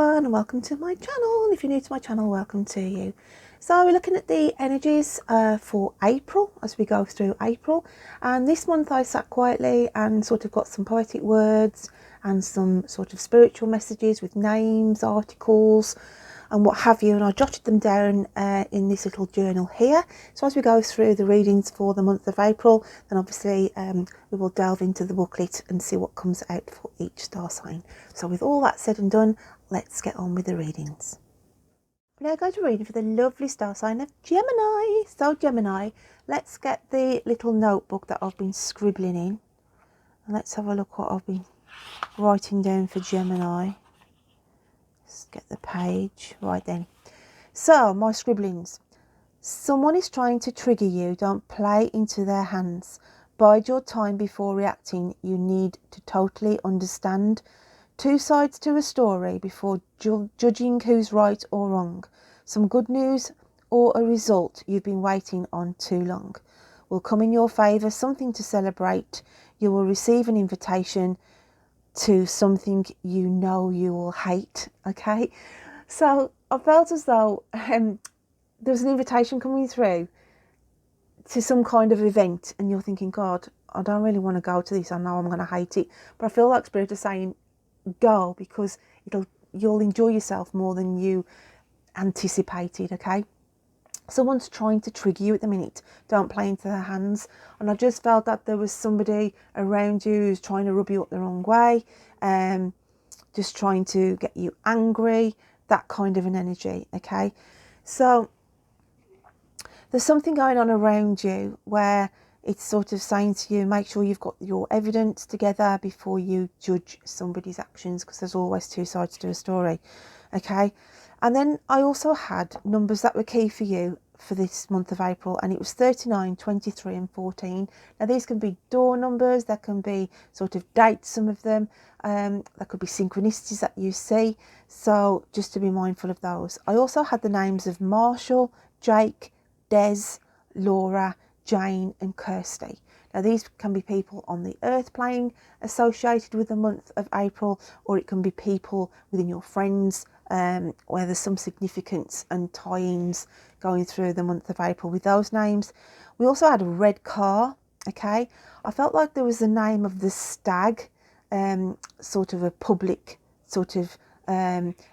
everyone, and welcome to my channel. And if you're new to my channel, welcome to you. So we're looking at the energies for April as we go through April, and this month I sat quietly and sort of got some poetic words and some sort of spiritual messages with names, articles and what have you, and I jotted them down in this little journal here. So as we go through the readings for the month of April, then obviously we will delve into the booklet and see what comes out for each star sign. So with all that said and done, let's get on with the readings. We're now going to read for the lovely star sign of Gemini. So Gemini, let's get the little notebook that I've been scribbling in, and let's have a look what I've been writing down for Gemini. Let's get the page right then. So my scribblings. Someone is trying to trigger you. Don't play into their hands. Bide your time before reacting. You need to totally understand. Two sides to a story before judging who's right or wrong. Some good news or a result you've been waiting on too long will come in your favour. Something to celebrate. You will receive an invitation to something you know you will hate. Okay, so I felt as though there was an invitation coming through to some kind of event, and you're thinking, God, I don't really want to go to this, I know I'm going to hate it, but I feel like Spirit is saying go, because you'll enjoy yourself more than you anticipated. Okay, someone's trying to trigger you at the minute. Don't play into their hands. And I just felt that there was somebody around you who's trying to rub you up the wrong way, just trying to get you angry, that kind of an energy. Okay, so there's something going on around you where it's sort of saying to you, make sure you've got your evidence together before you judge somebody's actions, because there's always two sides to a story. Okay, and then I also had numbers that were key for you for this month of April, and it was 39, 23 and 14. Now these can be door numbers, there can be sort of dates, some of them, there could be synchronicities that you see, so just to be mindful of those. I also had the names of Marshall, Jake, Des, Laura, Jane and Kirsty. Now these can be people on the earth plane associated with the month of April, or it can be people within your friends, where there's some significance and tie-ins going through the month of April with those names. We also had a red car. Okay, I felt like there was the name of the stag, sort of a public sort of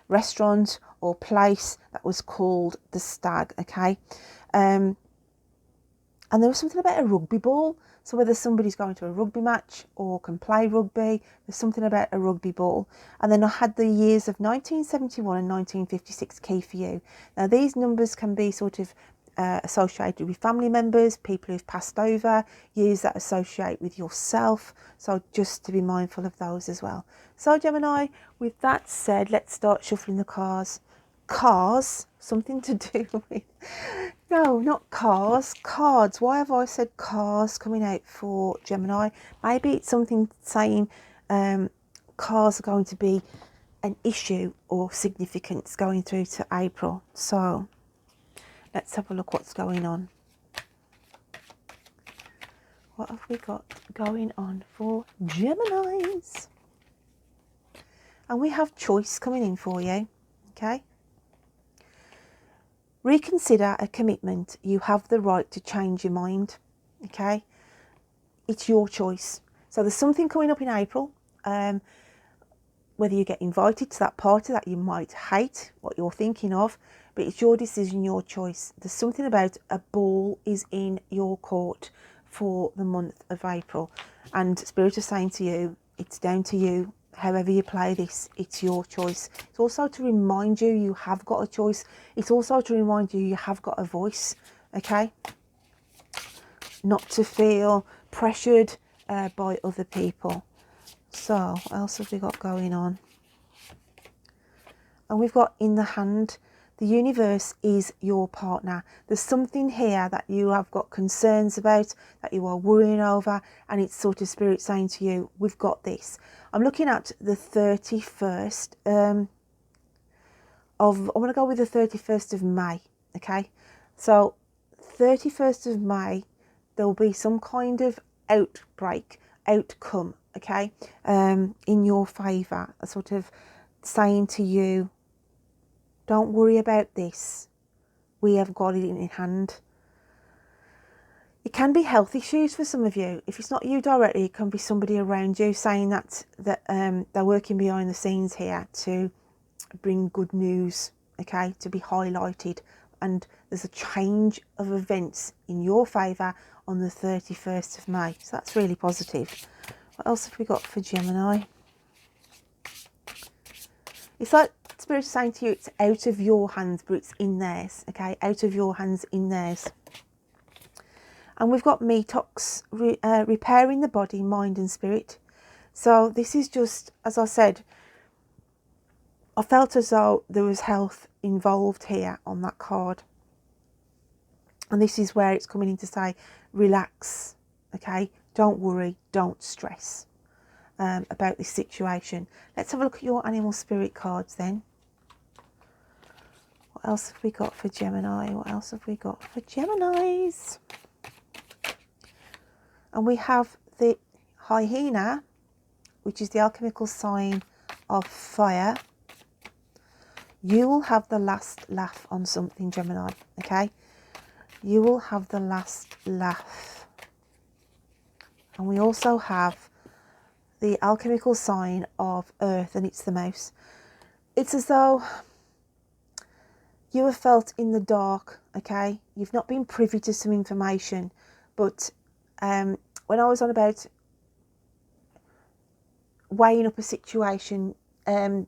restaurant or place that was called the Stag. Okay, and there was something about a rugby ball. So whether somebody's going to a rugby match or can play rugby, there's something about a rugby ball. And then I had the years of 1971 and 1956 key for you. Now these numbers can be sort of associated with family members, people who've passed over, years that associate with yourself. So just to be mindful of those as well. So Gemini, with that said, let's start shuffling the cards. Cars, something to do with, no, not cars, cards. Why have I said cars coming out for Gemini? Maybe it's something saying cars are going to be an issue or significance going through to April. So let's have a look what's going on. What have we got going on for Geminis? And we have choice coming in for you. Okay. Reconsider a commitment. You have the right to change your mind. Okay, it's your choice. So there's something coming up in April, whether you get invited to that party that you might hate what you're thinking of, but it's your decision, your choice. There's something about a ball is in your court for the month of April, and Spirit is saying to you, it's down to you. However you play this, it's your choice. It's also to remind you you have got a choice. It's also to remind you you have got a voice. Okay, not to feel pressured by other people. So what else have we got going on? And we've got in the hand, the universe is your partner. There's something here that you have got concerns about, that you are worrying over, and it's sort of Spirit saying to you, we've got this. I'm looking at the 31st I'm going to go with the 31st of May. Okay, so 31st of May, there'll be some kind of outcome, okay, in your favour, a sort of saying to you, Don't worry about this. We have got it in hand. It can be health issues for some of you. If it's not you directly, it can be somebody around you saying that they're working behind the scenes here to bring good news, okay, to be highlighted. And there's a change of events in your favour on the 31st of May. So that's really positive. What else have we got for Gemini? It's like Spirit's saying to you, it's out of your hands, but it's in theirs, okay? Out of your hands, in theirs. And we've got Metox, repairing the body, mind and spirit. So this is just, as I said, I felt as though there was health involved here on that card. And this is where it's coming in to say, relax, okay? Don't worry, don't stress about this situation. Let's have a look at your animal spirit cards then. What else have we got for Gemini? What else have we got for Geminis? And we have the hyena, which is the alchemical sign of fire. You will have the last laugh on something, Gemini, okay? You will have the last laugh. And we also have the alchemical sign of earth, and it's the mouse. It's as though you have felt in the dark, okay? You've not been privy to some information, but when I was on about weighing up a situation,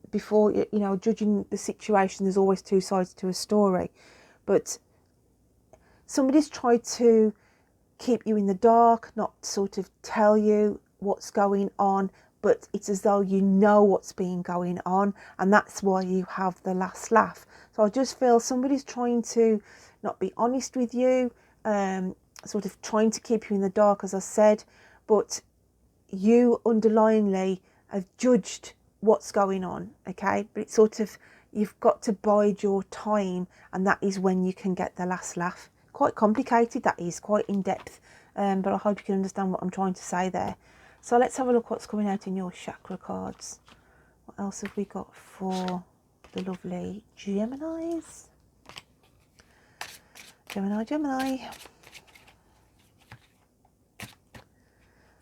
before, you know, judging the situation, there's always two sides to a story. But somebody's tried to keep you in the dark, not sort of tell you what's going on, but it's as though you know what's been going on, and that's why you have the last laugh. So I just feel somebody's trying to not be honest with you, sort of trying to keep you in the dark, as I said, but you underlyingly have judged what's going on, okay? But it's sort of, you've got to bide your time, and that is when you can get the last laugh. Quite complicated, that is, quite in depth, but I hope you can understand what I'm trying to say there. So let's have a look what's coming out in your chakra cards. What else have we got for the lovely Geminis? Gemini.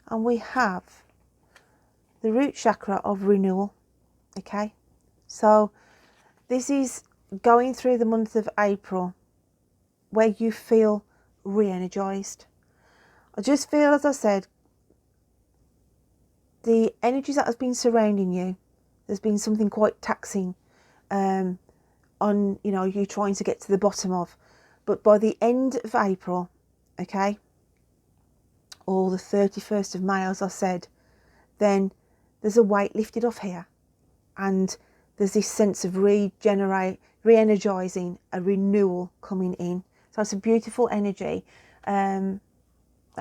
And we have the root chakra of renewal, okay? So this is going through the month of April where you feel re-energized. I just feel, as I said, the energies that has been surrounding you, there's been something quite taxing on, you know, you trying to get to the bottom of. But by the end of April, okay, or the 31st of May, as I said, then there's a weight lifted off here, and there's this sense of re-energizing, a renewal coming in. So it's a beautiful energy that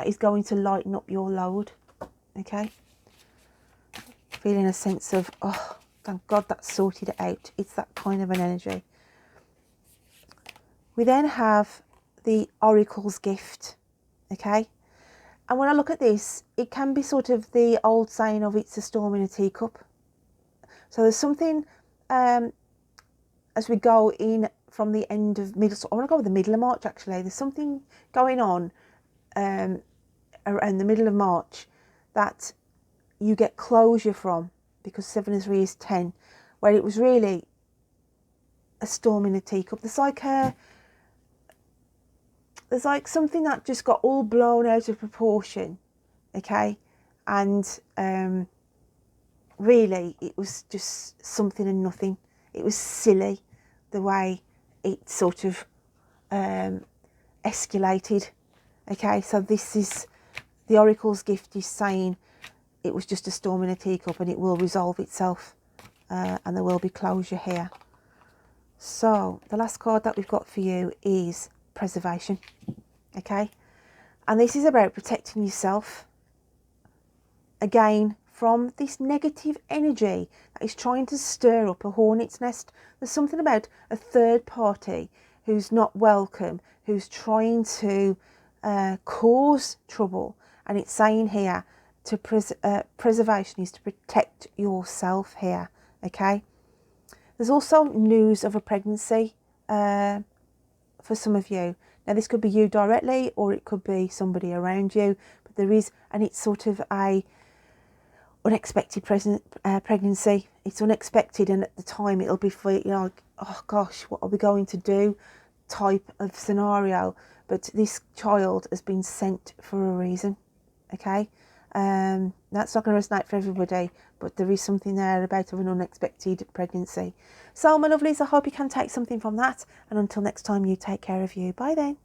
is going to lighten up your load, okay? Feeling a sense of, oh, thank God that's sorted it out. It's that kind of an energy. We then have the Oracle's gift, okay? And when I look at this, it can be sort of the old saying of it's a storm in a teacup. So there's something, as we go in from the end of middle, so I want to go with the middle of March actually. There's something going on around the middle of March that you get closure from, because 7 and 3 is 10, where it was really a storm in a teacup. There's like something that just got all blown out of proportion, okay? And really it was just something and nothing. It was silly the way it sort of escalated, okay? So this is, the Oracle's gift is saying it was just a storm in a teacup, and it will resolve itself, and there will be closure here. So the last card that we've got for you is preservation, okay? And this is about protecting yourself, again, from this negative energy that is trying to stir up a hornet's nest. There's something about a third party who's not welcome, who's trying to cause trouble. And it's saying here, preservation is to protect yourself here, okay? There's also news of a pregnancy for some of you. Now this could be you directly, or it could be somebody around you, but there is, and it's sort of a unexpected pregnancy. It's unexpected, and at the time it'll be for, you know, oh gosh, what are we going to do type of scenario. But this child has been sent for a reason. Okay, that's not going to resonate for everybody, but there is something there about an unexpected pregnancy. So my lovelies, I hope you can take something from that, and until next time, you take care of you. Bye then.